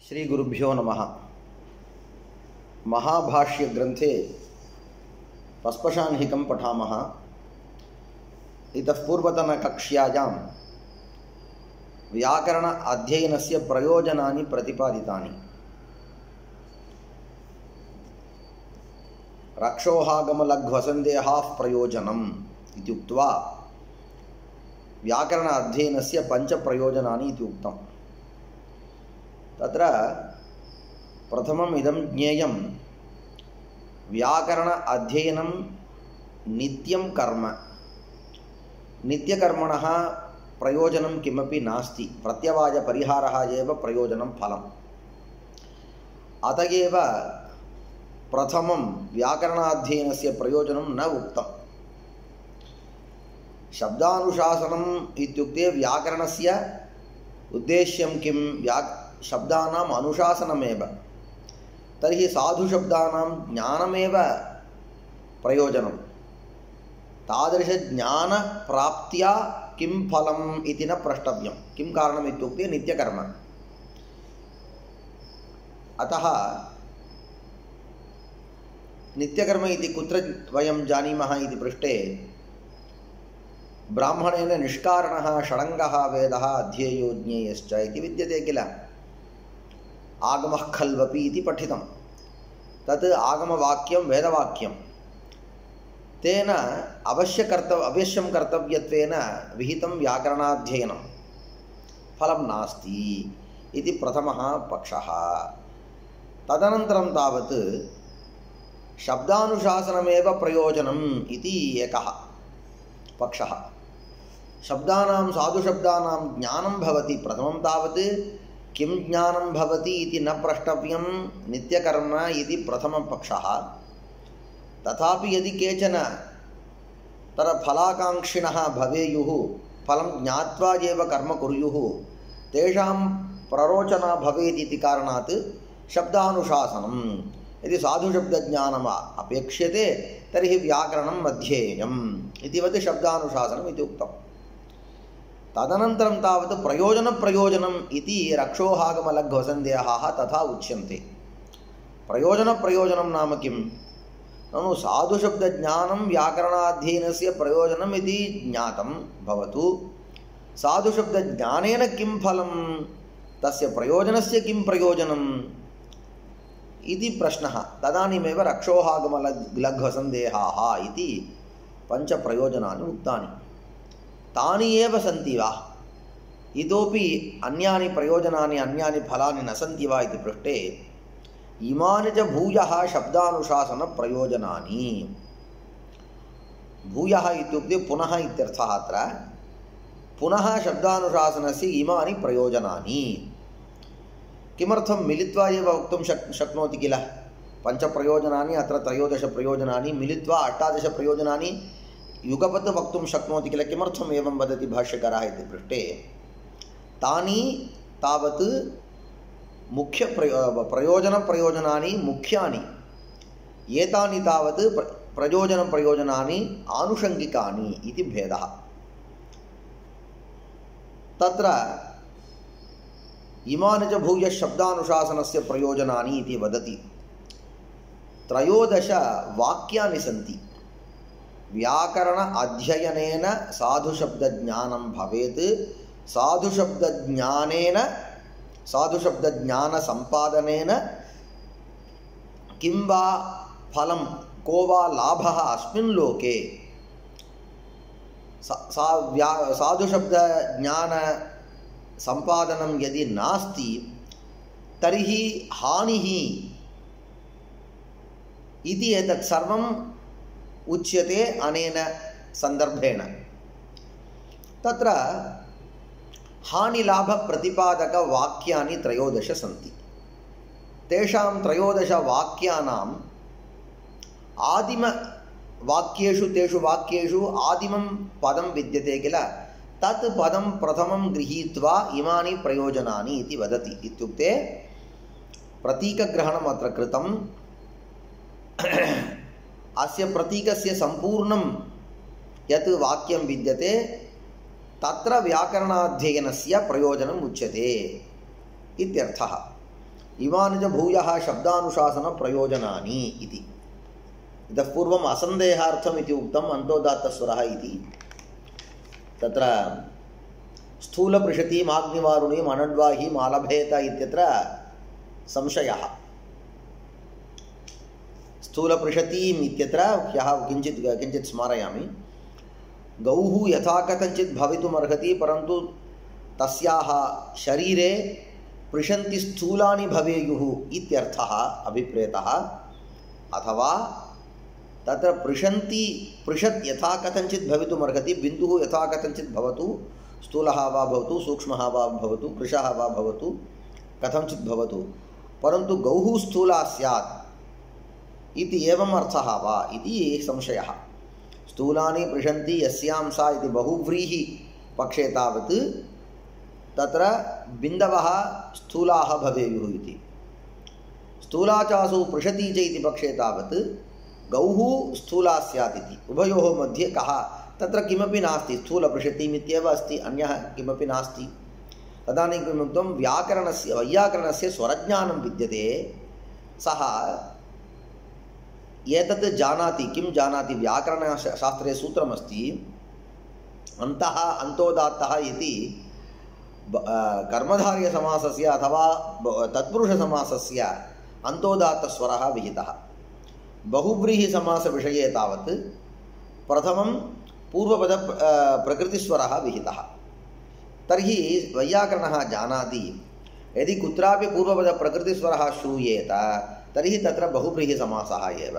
श्री गुरुभ्यो नमः। महाभाष्य ग्रंथे पस्पशाह्निकं पठामः। इतः पूर्वतन कक्ष्यायां व्याकरण अध्ययनस्य प्रयोजनानि प्रतिपादितानि। रक्षोहागमलघ्वसन्देहाः प्रयोजनम् इति उक्त्वा व्याकरण अध्ययनस्य पंच प्रयोजनानि इति उक्तम्। तत्र प्रथमम् इदं ज्ञेयं व्याकरण अध्ययनं नित्यं कर्म। नित्यकर्मणः प्रयोजनं किमपि नास्ति, प्रत्यवायपरिहारः एव प्रयोजनं फलम्। अत एव प्रथमं व्याकरणाध्ययनस्य प्रयोजनं न उक्तम्। शब्दानुशासनम् इत्युक्ते व्याकरणस्य उद्देश्यं किं? शब्दानाम् अनुशासनमेव। तर्हि साधुशब्दानां ज्ञानमेव प्रयोजनं। तादृशज्ञानप्राप्त्या किं फलम् इति न प्रष्टव्यं। किं कारणम् इत्युक्ते नित्यकर्म। अतः नित्यकर्म इति कुत्र वयं जानीमः इति पृष्टे ब्राह्मणेन निष्कारणः षडङ्गः वेदः अध्येयो ज्ञेयश्च इति विद्यते किल। आगमः खल्वपि इति पठितं। तत् आगमवाक्यं वेदवाक्यं। तेन अवश्यं कर्तव्यत्वेन विहितं व्याकरणाध्ययनं। फलं नास्ति इति प्रथमः पक्षः। तदनन्तरं तावत् शब्दानुशासनमेव प्रयोजनम् इति एकः पक्षः। शब्दानां साधुशब्दानां ज्ञानं भवति। प्रथमं तावत् किं ज्ञानं भवति इति न प्रष्टव्यं, नित्यकर्म इति प्रथमपक्षः। तथापि यदि केचन फलाकाङ्क्षिणः भवेयुः, फलं ज्ञात्वा एव कर्म कुर्युः, तेषां प्ररोचना भवेत् इति कारणात् शब्दानुशासनं। यदि साधुशब्दज्ञानम् अपेक्ष्यते तर्हि व्याकरणम् अध्येयम् इतिवत् शब्दानुशासनम् इति उक्तम्। तदनन्तरं तावत् प्रयोजनम् इति रक्षोहागमलघ्वसन्देहाः तथा उच्यन्ते। प्रयोजनं नाम किं? ननु साधुशब्दज्ञानं व्याकरणाध्ययनस्य प्रयोजनम् इति ज्ञातं भवतु। साधुशब्दज्ञानेन किं फलं, तस्य प्रयोजनस्य किं प्रयोजनम् इति प्रश्नः। तदानीमेव रक्षोहागमलघ्वसन्देहाः इति पञ्चप्रयोजनानि उक्तानि। तानि एव सन्ति वा? इतोपि अन्यानि प्रयोजनानि, अन्यानि फलानि न सन्ति वा इति पृष्टे इमानि च भूयः शब्दानुशासनप्रयोजनानि। भूयः इत्युक्ते पुनः इत्यर्थः। अत्र पुनः शब्दानुशासनस्य इमानि प्रयोजनानि। किमर्थं मिलित्वा एव वक्तुं शक्नोति किल। पञ्चप्रयोजनानि, अत्र त्रयोदशप्रयोजनानि मिलित्वा 18 प्रयोजनानि युगपत् वक्तुं शक्नोति किल। किमर्थम् एवं वदति भाष्यकारः इति पृष्टे तानि तावत् प्रयोजनानि मुख्यानि, एतानि तावत् प्रयोजनानि आनुषङ्गिकानि इति भेदः। तत्र इमानि च भूयः शब्दानुशासनस्य प्रयोजनानि इति वदति। 13 वाक्यानि सन्ति। व्याकरण अध्ययनेन साधुशब्दज्ञानं भवेत्। साधुशब्दज्ञानसम्पादनेन किं वा फलं, को वा लाभः अस्मिन् लोके। साधुशब्दज्ञानसम्पादनं यदि नास्ति तर्हि हानिः इति एतत् सर्वम् उच्यते अनेन सन्दर्भेण। तत्र हानिलाभप्रतिपादकवाक्यानि 13 सन्ति। तेषां 13 वाक्यानाम् आदिमवाक्येषु, तेषु वाक्येषु आदिमं पदं विद्यते किल। तत् पदं प्रथमं गृहीत्वा इमानि प्रयोजनानि इति वदति। इत्युक्ते प्रतीकग्रहणम् अत्र कृतम्। अस्य प्रतीकस्य सम्पूर्णं यत् वाक्यं विद्यते तत्र व्याकरणाध्ययनस्य प्रयोजनम् उच्यते इत्यर्थः। इमानि च भूयः शब्दानुशासनप्रयोजनानि इति। इतः पूर्वम् असन्देहार्थम् इति उक्तम् अन्तोदात्तस्वरः इति। तत्र स्थूलपृषतीम् आग्निवारुणीम् अनड्वाहीम् आलभेत इत्यत्र संशयः। स्थूलपृषतीम् इत्यत्र ह्यः किञ्चित् स्मारयामि। गौः यथा कथञ्चित् भवितुमर्हति, परन्तु तस्याः शरीरे पृषन्ति स्थूलानि भवेयुः इत्यर्थः अभिप्रेतः। अथवा तत्र पृषत् यथा कथञ्चित् भवितुमर्हति, बिन्दुः यथा कथञ्चित् भवतु, स्थूलः वा भवतु, सूक्ष्मः वा भवतु, कृशः वा भवतु, कथञ्चित् भवतु, परन्तु गौः स्थूला स्यात् इति एवम् अर्थः वा इति संशयः। स्थूलानि पृषन्ति यस्यां सा इति बहुव्रीहि पक्षे तावत् तत्र बिन्दवः स्थूलाः भवेयुः इति। स्थूलाचासु पृषती च इति पक्षे तावत् गौः स्थूला स्यात् इति। उभयोः मध्ये कः तत्र किमपि नास्ति, स्थूलपृषतीमित्येव अस्ति, अन्यः किमपि नास्ति। तदानीं किमुक्तं, वैयाकरणस्य स्वरज्ञानं विद्यते। सः एतत् जानाति। किं जानाति? व्याकरणशास्त्रे सूत्रमस्ति, अन्तः अन्तोदात्तः इति कर्मधारयसमासस्य अथवा तत्पुरुषसमासस्य अन्तोदात्तस्वरः विहितः। बहुव्रीहिसमासविषये तावत् प्रथमं पूर्वपद प्रकृतिस्वरः विहितः। तर्हि वैयाकरणः जानाति, यदि कुत्रापि पूर्वपदप्रकृतिस्वरः श्रूयेत तर्हि तत्र बहुव्रीहिसमासः एव।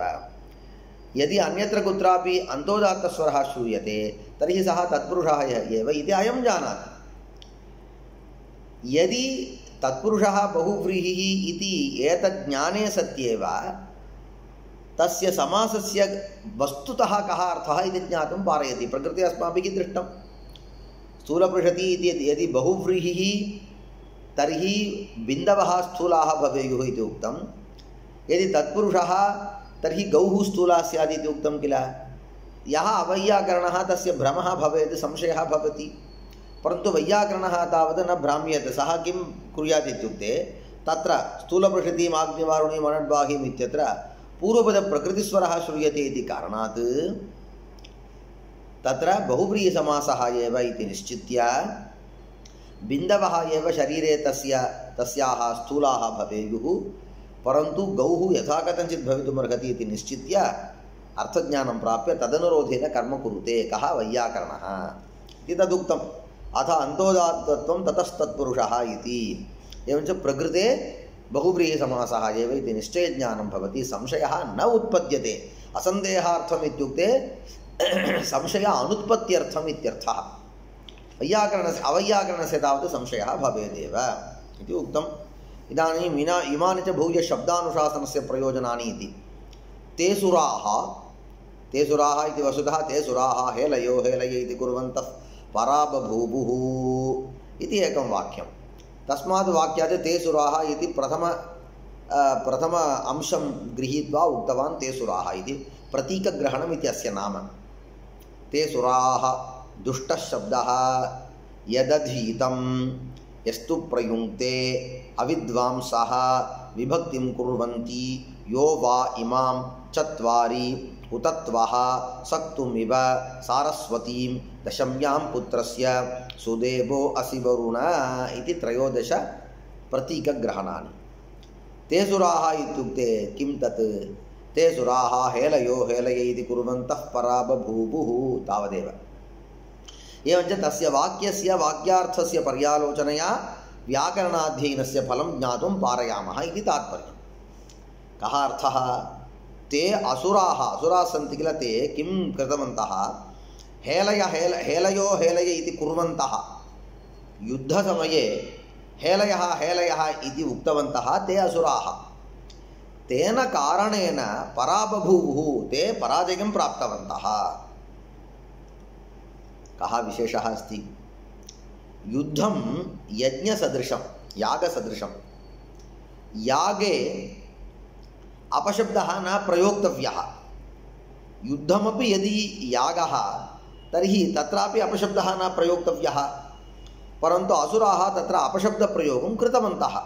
यदि अन्यत्र कुत्रापि अन्तोदात्तस्वरः श्रूयते तर्हि सः तत्पुरुषः एव इति अयं जानाति। यदि तत्पुरुषः बहुव्रीहिः इति एतज्ज्ञाने सत्येव तस्य समासस्य वस्तुतः कः अर्थः इति ज्ञातुं पारयति। प्रकृते अस्माभिः दृष्टं, स्थूलपृषती इति यदि बहुव्रीहिः तर्हि बिन्दवः स्थूलाः भवेयुः इति उक्तं। यदि तत्पुरुषः तर्हि गौः स्थूला स्यात् इति उक्तं किल। यः अवैयाकरणः तस्य भ्रमः भवेत्, संशयः भवति। परन्तु वैयाकरणः तावत् न भ्राम्यते। सः किं कुर्यात् इत्युक्ते, तत्र स्थूलपृषतीम् आग्निवारुणीम् अनड्वाहीम् इत्यत्र पूर्वपदप्रकृतिस्वरः श्रूयते इति कारणात् तत्र बहुव्रीहिसमासः एव इति निश्चित्य बिन्दवः एव शरीरे तस्याः स्थूलाः भवेयुः, परन्तु गौः यथा कथञ्चित् भवितुमर्हति इति निश्चित्य अर्थज्ञानं प्राप्य तदनुरोधेन कर्म कुरुते कः वैयाकरणः इति तदुक्तम्। अथ अन्तोदात्तत्वं ततस्तत्पुरुषः इति। एवञ्च प्रकृते बहुव्रीहिसमासः एव इति निश्चयज्ञानं भवति, संशयः न उत्पद्यते। असन्देहार्थम् इत्युक्ते संशय अनुत्पत्त्यर्थम् इत्यर्थः। अवैयाकरणस्य तावत् संशयः भवेदेव इति उक्तम्। इदानीम् इमानि च भूय शब्दानुशासनस्य प्रयोजनानि इति। ते सुराः इति वस्तुतः ते सुराः हेलयो हेलय इति कुर्वन्तः परा बभूवुः इति एकं वाक्यं। तस्मात् वाक्यात् ते सुराः इति प्रथम अंशं गृहीत्वा उक्तवान् ते सुराः इति। प्रतीकग्रहणम् इति अस्य नाम। ते सुराः दुष्टः शब्दः यदधीतं यस्तु प्रयुङ्क्ते अविद्वांसः विभक्तिं कुर्वन्ति यो वा इमां चत्वारि उतत्वः सक्तुमिव सारस्वतीं दशम्यां पुत्रस्य सुदेवो असि वरुण इति 13 प्रतीकग्रहणानि। ते सुराः इत्युक्ते किं तत्? ते सुराः हेलयो हेलय इति कुर्वन्तः परा बभूवुः तावदेव। एवञ्च तस्य वाक्यस्य वाक्यार्थस्य पर्यालोचनया व्याकरणाध्ययनस्य फलं ज्ञातुं पारयामः इति तात्पर्यम्। कः अर्थः? ते असुराः सन्ति किल, ते किं कृतवन्तः? हेलयो हेलय इति कुर्वन्तः, युद्धसमये हेलयः हेलयः इति उक्तवन्तः ते असुराः। तेन कारणेन पराबभूवुः, ते पराजयं प्राप्तवन्तः। कः विशेषः अस्ति? युद्धं यज्ञसदृशं, यागसदृशं। यागे अपशब्दः न प्रयोक्तव्यः। युद्धमपि यदि यागः तर्हि तत्रापि अपशब्दः न प्रयोक्तव्यः, परन्तु असुराः तत्र अपशब्दप्रयोगं कृतवन्तः।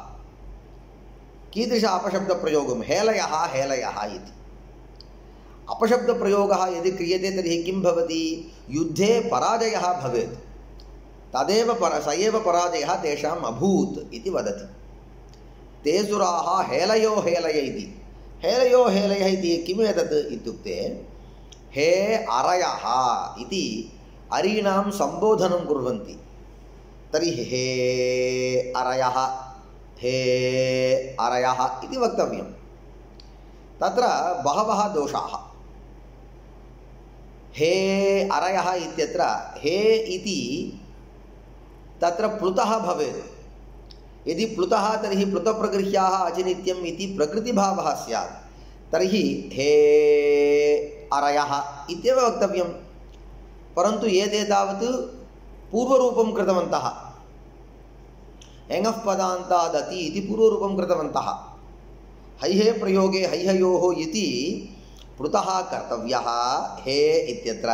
कीदृश अपशब्दप्रयोगं हेलयः हेलयः इति अपशब्दप्रयोगः यदि क्रियते तर्हि किं भवति युद्धे पराजयः भवेत् तदेव स एव पराजयः तेषाम् अभूत् इति वदति ते सुराः हेलयो हेलय इति हेलयो हेलयः इति किम् एतत् इत्युक्ते हे अरयः इति अरीणां सम्बोधनं कुर्वन्ति तर्हि हे अरयः इति वक्तव्यं तत्र बहवः दोषाः हे अरयः इत्यत्र हे इति तत्र प्लुतः भवेत् यदि प्लुतः तर्हि प्लुतप्रगृह्याः अचिनित्यम् इति प्रकृतिभावः स्यात् तर्हि हे अरयः इत्येव वक्तव्यं परन्तु एते तावत् पूर्वरूपं कृतवन्तः एङः पदान्तादति इति पूर्वरूपं कृतवन्तः हैहे प्रयोगे हैहयोः इति प्लुतः कर्तव्यः हे इत्यत्र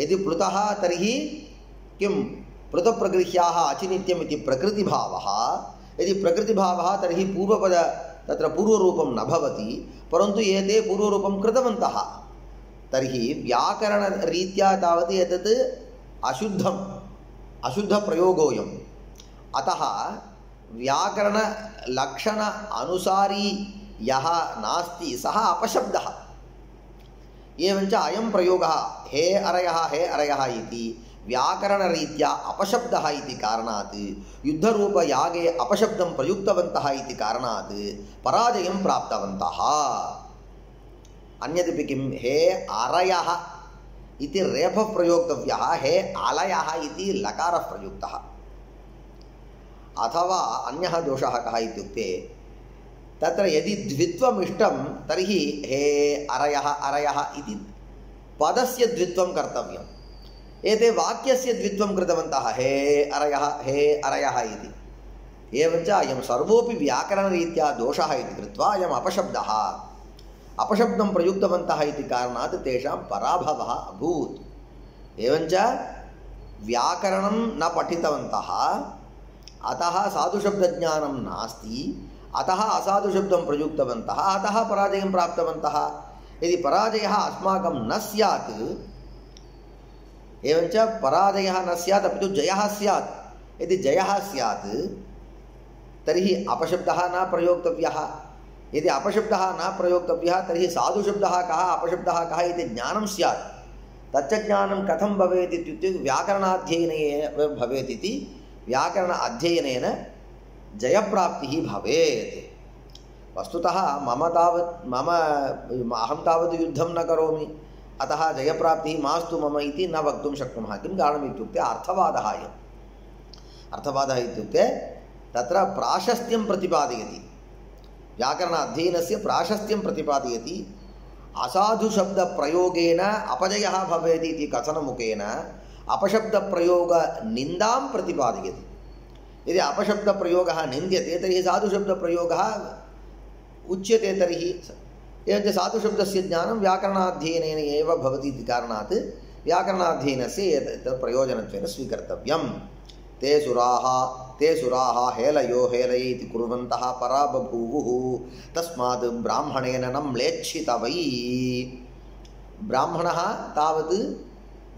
यदि प्लुतः तर्हि किं प्लुतप्रगृह्याः अचिनित्यम् इति प्रकृतिभावः यदि प्रकृतिभावः तर्हि पूर्वपद तत्र पूर्वरूपं न भवति परन्तु एते पूर्वरूपं कृतवन्तः तर्हि व्याकरणरीत्या तावत् एतत् अशुद्धप्रयोगोऽयम् अतः व्याकरणलक्षण अनुसारी यः नास्ति सः अपशब्दः एवञ्च अयं प्रयोगः हे अरयः इति व्याकरणरीत्या अपशब्दः इति कारणात् युद्धरूपयागे अपशब्दं प्रयुक्तवन्तः इति कारणात् पराजयं प्राप्तवन्तः अन्यदपि किं हे अरयः इति रेफः प्रयोक्तव्यः हे अलयः इति लकारः प्रयुक्तः अथवा अन्यः दोषः कः इत्युक्ते तत्र यदि द्वित्वमिष्टं तर्हि हे अरयः इति पदस्य द्वित्वं कर्तव्यम् एते वाक्यस्य द्वित्वं कृतवन्तः हे अरयः इति एवञ्च अयं सर्वोऽपि व्याकरणरीत्या दोषः इति कृत्वा अयम् अपशब्दं प्रयुक्तवन्तः इति कारणात् तेषां पराभवः अभूत् एवञ्च व्याकरणं न पठितवन्तः अतः साधुशब्दज्ञानं नास्ति अतः असाधुशब्दं प्रयुक्तवन्तः अतः पराजयं प्राप्तवन्तः यदि पराजयः अस्माकं न स्यात् एवञ्च पराजयः न स्यात् अपि तु जयः स्यात् यदि जयः स्यात् तर्हि अपशब्दः न प्रयोक्तव्यः यदि अपशब्दः न प्रयोक्तव्यः तर्हि साधुशब्दः कः अपशब्दः कः इति ज्ञानं स्यात् तच्च ज्ञानं कथं भवेत् इत्युक्ते व्याकरणाध्ययनेन भवेत् इति व्याकरण अध्ययनेन जयप्राप्तिः भवेत् वस्तुतः अहं तावत् युद्धं न करोमि अतः जयप्राप्तिः मास्तु मम इति न वक्तुं शक्नुमः किं कारणम् इत्युक्ते अर्थवादः इत्युक्ते तत्र प्राशस्त्यं प्रतिपादयति व्याकरण अध्ययनस्य प्राशस्त्यं प्रतिपादयति असाधुशब्दप्रयोगेन अपजयः भवेत् इति कथनमुखेन अपशब्दप्रयोगनिन्दां प्रतिपादयति यदि अपशब्दप्रयोगः निन्द्यते तर्हि साधुशब्दप्रयोगः उच्यते तर्हि एवञ्च साधुशब्दस्य ज्ञानं व्याकरणाध्ययनेन एव भवति इति कारणात् व्याकरणाध्ययनस्य एतत् प्रयोजनत्वेन स्वीकर्तव्यं ते सुराः हेलयो हेलय इति कुर्वन्तः परा बभूवुः तस्मात् ब्राह्मणेन न म्लेच्छितवै ब्राह्मणः तावत्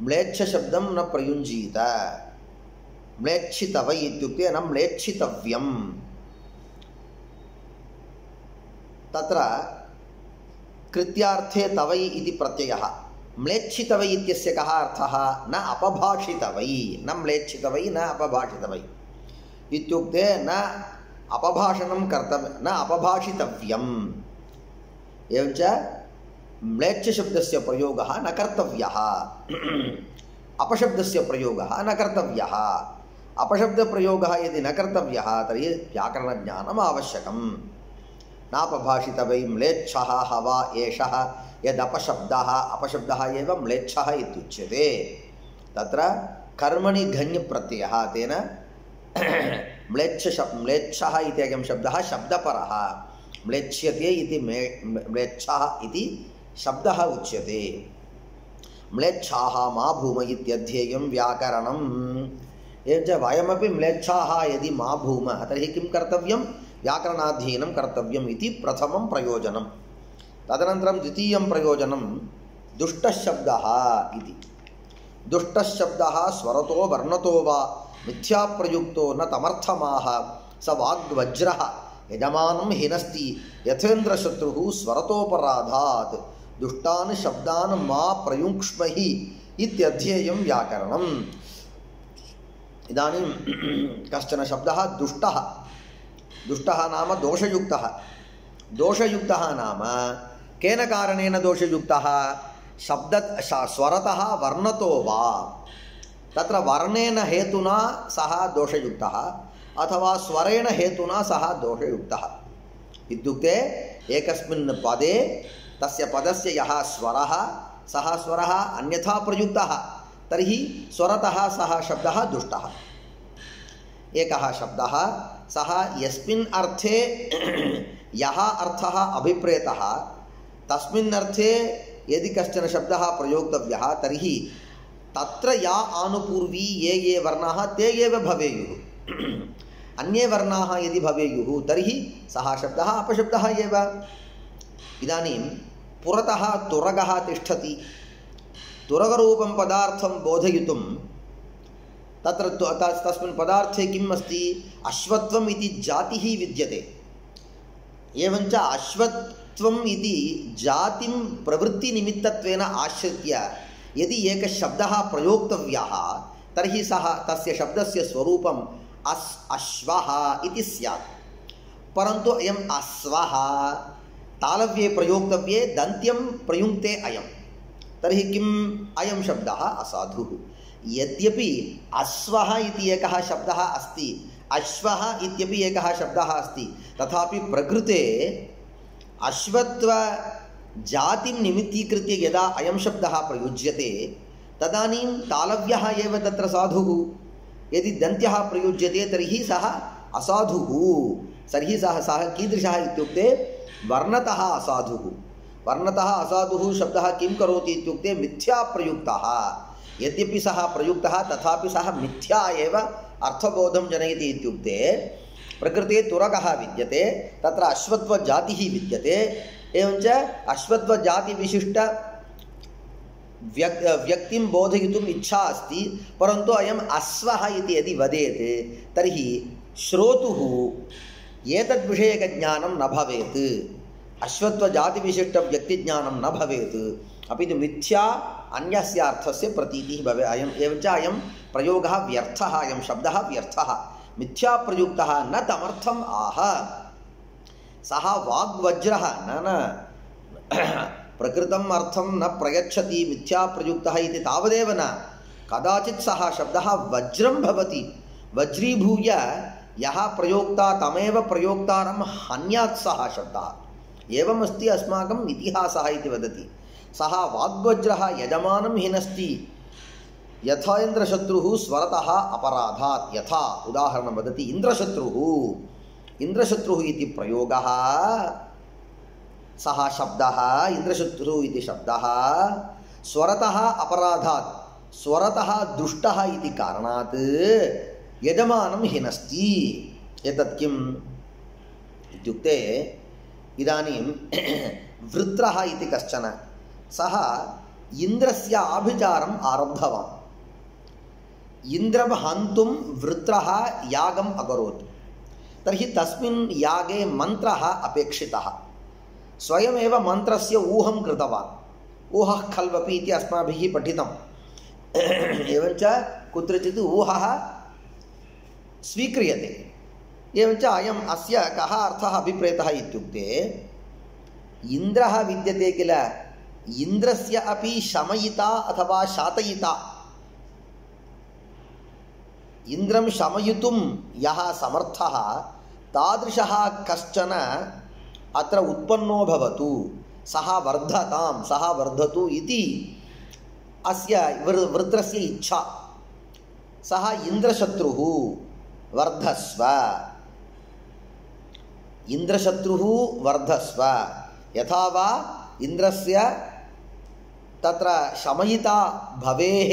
म्लेच्छशब्दं न प्रयुञ्जीत म्लेच्छितवै इत्युक्ते न म्लेच्छितव्यं तत्र कृत्यार्थे तवै इति प्रत्ययः म्लेच्छितवै इत्यस्य कः अर्थः न अपभाषितवै न म्लेच्छितवै न अपभाषितवै इत्युक्ते न अपभाषणं कर्तव्यं न अपभाषितव्यम् एवञ्च म्लेच्छशब्दस्य प्रयोगः न कर्तव्यः अपशब्दस्य प्रयोगः न कर्तव्यः अपशब्दप्रयोगः यदि न कर्तव्यः तर्हि व्याकरणज्ञानम् आवश्यकम् नापभाषितवै म्लेच्छः हवा एषः यदपशब्दः अपशब्दः एव म्लेच्छः इत्युच्यते तत्र कर्मणि घञ्प्रत्ययः तेन म्लेच्छः इत्ययं शब्दः शब्दपरः म्लेच्छ्यते इति म्लेच्छः इति शब्दः उच्यते म्लेच्छाः मा भूम इत्यध्येयं व्याकरणं एवञ्च वयमपि म्लेच्छाः यदि मा भूमः तर्हि किं कर्तव्यं व्याकरणाध्ययनं कर्तव्यम् इति प्रथमं प्रयोजनं। तदनन्तरं द्वितीयं प्रयोजनं दुष्टशब्दः इति। दुष्टशब्दः स्वरतो वर्णतो वा मिथ्याप्रयुक्तो न तमर्थमाह स वाग्वज्रः यजमानं हिनस्ति यथेन्द्रशत्रुः स्वरतोपराधात् दुष्टान् शब्दान् मा प्रयुङ्क्ष्महि इत्यध्येयं व्याकरणम्। इदानीं कश्चन शब्दः दुष्टः। दुष्टः नाम दोषयुक्तः। दोषयुक्तः नाम केन कारणेन दोषयुक्तः? स्वरतः वर्णतो वा, तत्र वर्णेन हेतुना सः दोषयुक्तः अथवा स्वरेण हेतुना सः दोषयुक्तः। इत्युक्ते एकस्मिन् पदे तस्य पदस्य यः स्वरः सः स्वरः अन्यथा प्रयुक्तः तर्हि स्वरतः सः शब्दः दुष्टः। एकः शब्दः सः यस्मिन् अर्थे यः अर्थः अभिप्रेतः तस्मिन् अर्थे यदि कश्चन शब्दः प्रयोक्तव्यः तर्हि तत्र या आनुपूर्वी ये वर्णाः ते एव भवेयुः। अन्ये वर्णाः यदि भवेयुः तर्हि सः शब्दः अपशब्दः एव। इदानीं पुरतः तुरगः तिष्ठति। तुरगरूपं पदार्थं बोधयितुं तत्र तस्मिन् पदार्थे किम् अस्ति? अश्वत्वम् इति जातिः विद्यते। एवञ्च अश्वत्वम् इति जातिं प्रवृत्तिनिमित्तत्वेन आश्रित्य यदि एकः शब्दः प्रयोक्तव्यः तर्हि सः तस्य शब्दस्य स्वरूपम् अश्वः इति स्यात्। परन्तु अयम् अश्वः तालव्ये प्रयोक्तव्ये दन्त्यं प्रयुङ्क्ते अयं, तर्हि किम् अयं शब्दः असाधुः। यद्यपि अश्वः इति एकः शब्दः अस्ति, अश्वः इत्यपि एकः शब्दः अस्ति, तथापि प्रकृते अश्वत्वजातिं निमित्तीकृत्य यदा अयं शब्दः प्रयुज्यते तदानीं तालव्यः एव तत्र साधुः। यदि दन्त्यः प्रयुज्यते तर्हि सः असाधुः। तर्हि सः कीदृशः इत्युक्ते वर्णतः असाधुः। वर्णतः असाधुः शब्दः किं करोति इत्युक्ते मिथ्या प्रयुक्तः। यद्यपि सः प्रयुक्तः तथापि सः मिथ्या एव अर्थबोधं जनयति। इत्युक्ते प्रकृते तुरगः विद्यते, तत्र अश्वत्वजातिः विद्यते, एवञ्च अश्वत्वजातिविशिष्ट व्यक्तिं बोधयितुम् इच्छा अस्ति, परन्तु अयम् अश्वः इति यदि वदेत् तर्हि श्रोतुः एतद्विषयकज्ञानं न भवेत्, अश्वत्वजातिविशिष्टव्यक्तिज्ञानं न भवेत्, अपि तु मिथ्या अन्यस्य अर्थस्य प्रतीतिः भवेत्। एवञ्च अयं प्रयोगः व्यर्थः, अयं शब्दः व्यर्थः, मिथ्या प्रयुक्तः न तमर्थम् आह। सः वाग्वज्रः न प्रकृतम् अर्थं न प्रयच्छति, मिथ्या प्रयुक्तः इति तावदेव न, कदाचित् सः शब्दः वज्रं भवति, वज्रीभूय यः प्रयोक्ता तमेव प्रयोक्तारं हन्यात् सः शब्दः। एवमस्ति अस्माकम् इतिहासः इति वदति। सः वाग्वज्रः यजमानं हिनस्ति यथा इन्द्रशत्रुः स्वरतः अपराधात्। यथा उदाहरणं वदति इन्द्रशत्रुः इति प्रयोगः, सः शब्दः इन्द्रशत्रुः इति शब्दः स्वरतः अपराधात्, स्वरतः दुष्टः इति कारणात् यजमानं हिनस्ति। एतत् किम् इत्युक्ते इदानीं वृत्रः इति कश्चन, सः इन्द्रस्य आभिचारम् आरब्धवान्। इन्द्रं हन्तुं वृत्रः यागम् अकरोत्। तर्हि तस्मिन् यागे मन्त्रः अपेक्षितः। स्वयमेव मन्त्रस्य ऊहं कृतवान्। ऊहः खल्वपि इति अस्माभिः पठितम्। एवञ्च कुत्रचित् ऊहः स्वीक्रियते। एवञ्च अयम् अस्य कः अर्थः अभिप्रेतः इत्युक्ते इन्द्रः विद्यते किल, इन्द्रस्य अपि शमयिता अथवा शातयिता, इन्द्रं शमयितुं यः समर्थः तादृशः कश्चन अत्र उत्पन्नो भवतु, सः वर्धतां, सः वर्धतु इति अस्य वृत्रस्य इच्छा। सः इन्द्रशत्रुः वर्धस्व, इन्द्रशत्रुः वर्धस्व, यथा वा इन्द्रस्य तत्र शमयिता भवेः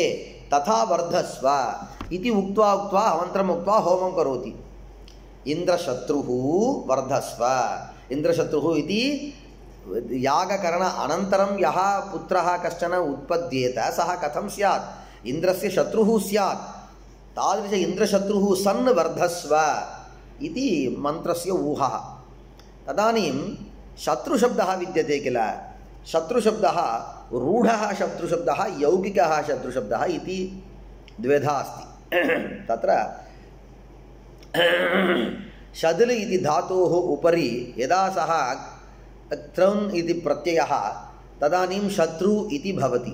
तथा वर्धस्व। इति उक्त्वा उक्त्वा अनन्तरम् उक्त्वा होमं करोति। इन्द्रशत्रुः वर्धस्व। इन्द्रशत्रुः इति यागकरण अनन्तरं यः पुत्रः कश्चन उत्पद्येत सः कथं स्यात्? इन्द्रस्य शत्रुः स्यात्। तादृश इन्द्रशत्रुः सन् वर्धस्व इति मन्त्रस्य ऊहः। तदानीं शत्रुशब्दः विद्यते किल। शत्रुशब्दः रूढः शत्रुशब्दः यौगिकः शत्रुशब्दः इति द्विधा अस्ति। तत्र शदल इति धातोः उपरि यदा सः त्रन् इति प्रत्ययः तदानीं शत्रु इति भवति।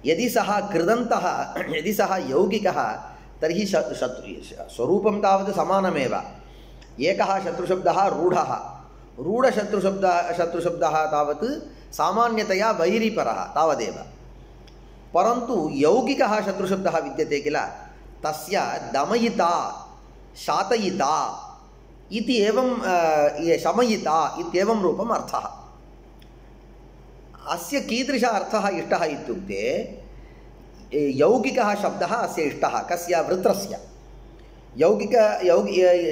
यदि सः कृदन्तः यदि सः यौगिकः तर्हि शत्रु स्वरूपं तावत् समानमेव। एकः शत्रुशब्दः रूढः। शत्रुशब्दः तावत् सामान्यतया वैरिपरः तावदेव। परन्तु यौगिकः शत्रुशब्दः विद्यते किल, तस्य दमयिता शातयिता इति एवं शमयिता इत्येवं रूपम् अर्थः। अस्य कीदृश अर्थः इष्टः इत्युक्ते यौगिकः शब्दः अस्य इष्टः। कस्य? वृत्रस्य।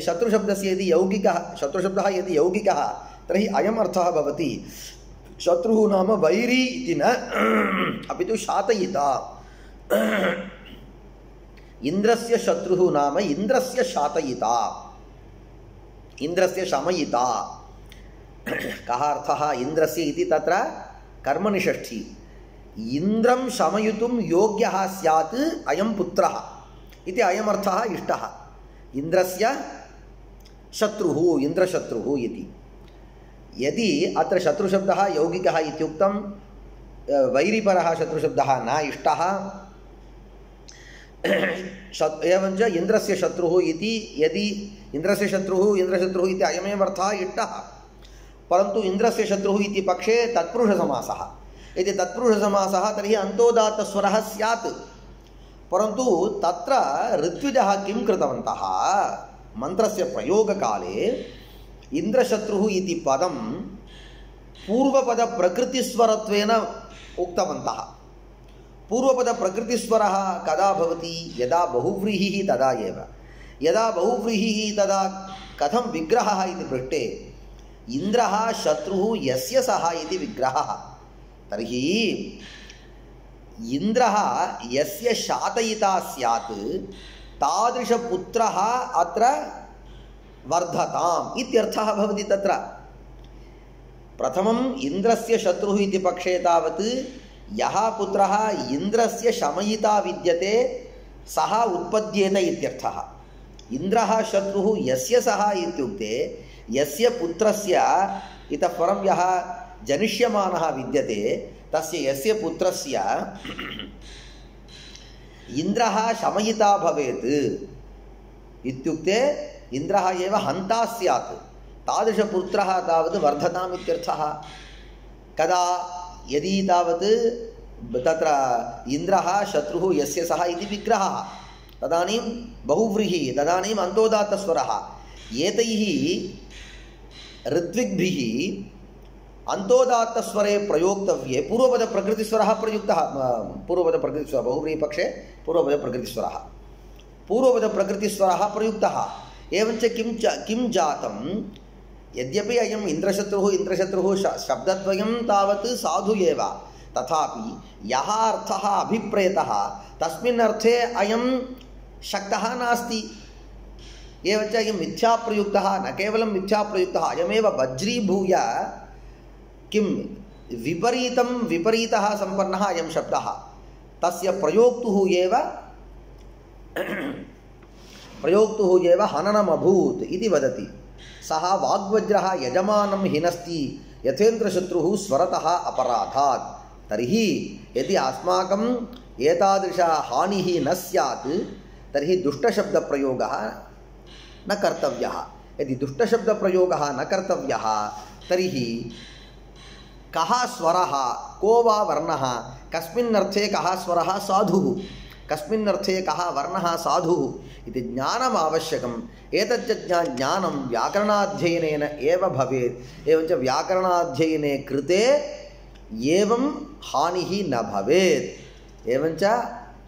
शत्रुशब्दस्य यदि यौगिकः शत्रुशब्दः यदि यौगिकः तर्हि अयम् अर्थः भवति, शत्रुः नाम वैरी इति न, अपि तु शातयिता। इन्द्रस्य शत्रुः नाम इन्द्रस्य शातयिता, इन्द्रस्य शमयिता। कः अर्थः इन्द्रस्य इति? तत्र कर्मनिषष्ठी। इन्द्रं शमयितुं योग्यः स्यात् अयं पुत्रः इति अयमर्थः इष्टः। इन्द्रस्य शत्रुः इन्द्रशत्रुः इति। यदि अत्र शत्रुशब्दः यौगिकः इत्युक्तं, वैरिपरः शत्रुशब्दः न इष्टः। एवञ्च इन्द्रस्य शत्रुः इति यदि इन्द्रस्य शत्रुः इन्द्रशत्रुः इति अयमेव अर्थः इष्टः। परन्तु इन्द्रस्य शत्रुः इति पक्षे तत्पुरुषसमासः। यदि तत्पुरुषसमासः तर्हि अन्तोदात्तस्वरः स्यात्। परन्तु तत्र ऋत्विजः किं कृतवन्तः? मन्त्रस्य प्रयोगकाले इन्द्रशत्रुः इति पदं पूर्वपदप्रकृतिस्वरत्वेन उक्तवन्तः। पूर्वपदप्रकृतिस्वरः कदा भवति? यदा बहुव्रीहिः तदा एव। यदा बहुव्रीहिः तदा कथं विग्रहः इति पृष्टे इन्द्रः शत्रुः यस्य सः इति विग्रहः। तर्हि इन्द्रः यस्य शातयिता स्यात् तादृशपुत्रः अत्र वर्धताम् इत्यर्थः भवति। तत्र प्रथमम् इन्द्रस्य शत्रुः इति पक्षे तावत् यः पुत्रः इन्द्रस्य शमयिता विद्यते सः उत्पद्येत इत्यर्थः। इन्द्रः शत्रुः यस्य सः इत्युक्ते यस्य पुत्रस्य इतः परं यः जनिष्यमानः विद्यते तस्य यस्य पुत्रस्य इन्द्रः शमयिता भवेत् इत्युक्ते इन्द्रः एव हन्ता स्यात्। तादृशपुत्रः तावत् वर्धताम् इत्यर्थः। कदा? यदि तावत् तत्र इन्द्रः शत्रुः यस्य सः इति विग्रहः, तदानीं बहुव्रीहिः, तदानीम् अन्तोदात्तस्वरः। एतैः ऋत्विग्भिः अन्तोदात्तस्वरे प्रयोक्तव्ये पूर्वपदप्रकृतिस्वरः प्रयुक्तः। पूर्वपदप्रकृतिस्वरः बहुव्रीहिपक्षे पूर्वपदप्रकृतिस्वरः प्रयुक्तः। एवञ्च किं जातं? यद्यपि अयम् इन्द्रशत्रुः शब्दद्वयं तावत् साधु एव, तथापि यः अर्थः अभिप्रेतः तस्मिन् अर्थे अयं शक्तः नास्ति। एवञ्च अयं मिथ्याप्रयुक्तः, न केवलं मिथ्याप्रयुक्तः, अयमेव वज्रीभूय किं विपरीतः सम्पन्नः अयं शब्दः। तस्य प्रयोक्तुः एव हननमभूत् इति वदति। सः वाग्वज्रः यजमानं हिनस्ति यथेन्द्रशत्रुः स्वरतः अपराधात्। तर्हि यदि अस्माकम् एतादृश हानिः न स्यात् तर्हि दुष्टशब्दप्रयोगः न कर्तव्यः। यदि दुष्टशब्दप्रयोगः न कर्तव्यः तर्हि कः स्वरः, को वा वर्णः, कस्मिन् अर्थे कः स्वरः साधुः, कस्मिन् अर्थे कः वर्णः साधुः इति ज्ञानम् आवश्यकम्। एतच्च ज्ञानं व्याकरणाध्ययनेन एव भवेत्। एवञ्च व्याकरणाध्ययने कृते एवं हानिः न भवेत्। एवञ्च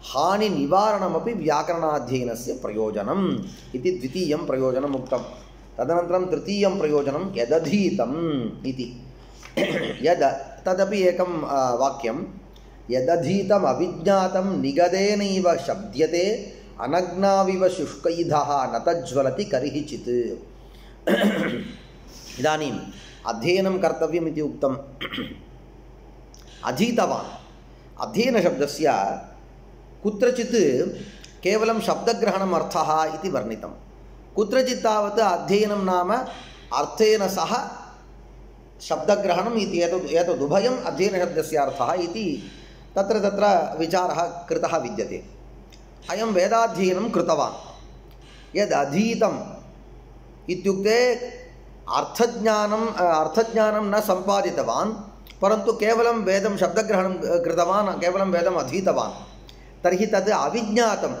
हानिनिवारणमपि व्याकरणाध्ययनस्य प्रयोजनम् इति द्वितीयं प्रयोजनम् उक्तं। तदनन्तरं तृतीयं प्रयोजनं यदधीतम् इति। तदपि एकं वाक्यं, यदधीतम् अविज्ञातं निगदेनैव शब्द्यते अनग्नाविव शुष्कैधः न तज्ज्वलति करिहिचित्। इदानीम् अध्ययनं कर्तव्यम् इति उक्तम्। अधीतवान्, अध्ययनशब्दस्य कुत्रचित् केवलं शब्दग्रहणम् अर्थः इति वर्णितं, कुत्रचित् तावत् अध्ययनं नाम अर्थेन सह शब्दग्रहणम् इति एतदुभयम् अध्ययनशब्दस्य अर्थः इति तत्र विचारः कृतः विद्यते। अयं वेदाध्ययनं कृतवान्, यदधीतम् इत्युक्ते अर्थज्ञानं न सम्पादितवान्, परन्तु केवलं वेदं शब्दग्रहणं कृतवान्, केवलं वेदम् अधीतवान्। तर्हि तद् अविज्ञातम्,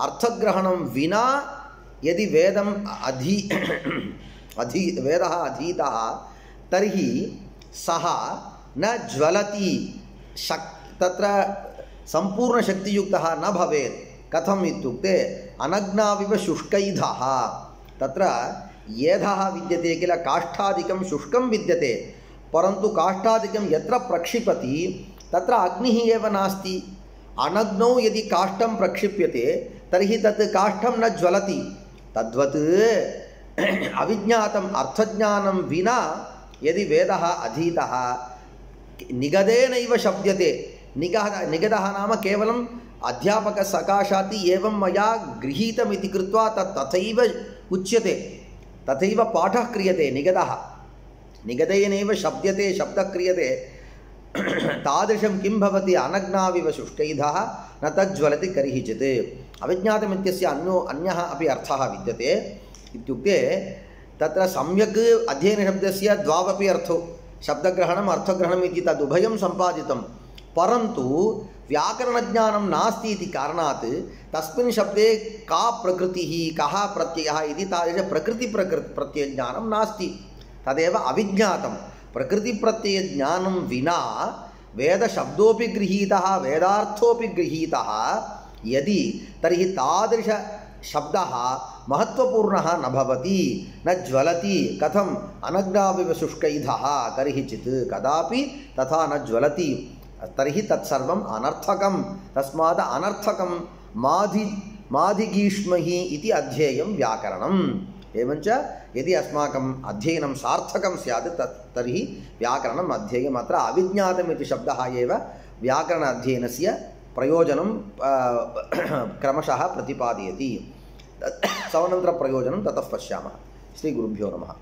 अर्थग्रहणं विना यदि वेदः अधीतः तर्हि सः न ज्वलति, तत्र सम्पूर्णशक्तियुक्तः न भवेत्। कथम् इत्युक्ते अनग्नाविव शुष्कैधः, तत्र येधः विद्यते किल, काष्ठादिकं शुष्कं विद्यते, परन्तु काष्ठादिकं यत्र प्रक्षिपति तत्र अग्निः एव नास्ति। अनग्नौ यदि काष्ठं प्रक्षिप्यते तर्हि तत् काष्ठं न ज्वलति। तद्वत् अविज्ञातम् अर्थज्ञानं विना यदि वेदः अधीतः निगदेनैव शब्द्यते, निगदः नाम केवलम् अध्यापकसकाशात् एवं मया गृहीतमिति कृत्वा तथैव उच्यते, तथैव पाठः क्रियते। निगदेनैव शब्द्यते, शब्दः क्रियते, तादृशं किं भवति, अनग्नाविव शुष्कैधः न तज्ज्वलति करिहिचित्। अविज्ञातमित्यस्य अन्यः अपि अर्थः विद्यते। इत्युक्ते तत्र सम्यक् अध्ययनशब्दस्य द्वावपि अर्थौ, शब्दग्रहणम् अर्थग्रहणम् इति तदुभयं सम्पादितं, परन्तु व्याकरणज्ञानं नास्ति इति कारणात् तस्मिन् शब्दे का प्रकृतिः, कः प्रत्ययः इति तादृशप्रकृतिप्रत्ययज्ञानं नास्ति। तदेव अविज्ञातं। प्रकृतिप्रत्ययज्ञानं विना वेदशब्दोऽपि गृहीतः, वेदार्थोऽपि गृहीतः यदि, तर्हि तादृशशब्दः महत्त्वपूर्णः न भवति, न ज्वलति। कथम्, अनग्नाविव शुष्कैधः करिहिचित्, कदापि तथा न ज्वलति। तर्हि तत्सर्वम् अनर्थकं, तस्मात् अनर्थकं माधिगीष्महि इति अध्येयं व्याकरणम्। एवञ्च यदि अस्माकम् अध्ययनं सार्थकं स्यात् तर्हि व्याकरणम् अध्येयम्। अत्र अविज्ञातमिति शब्दः एव व्याकरण अध्ययनस्य प्रयोजनं क्रमशः प्रतिपादयति। सवनन्तरप्रयोजनं ततः पश्यामः। श्रीगुरुभ्यो नमः।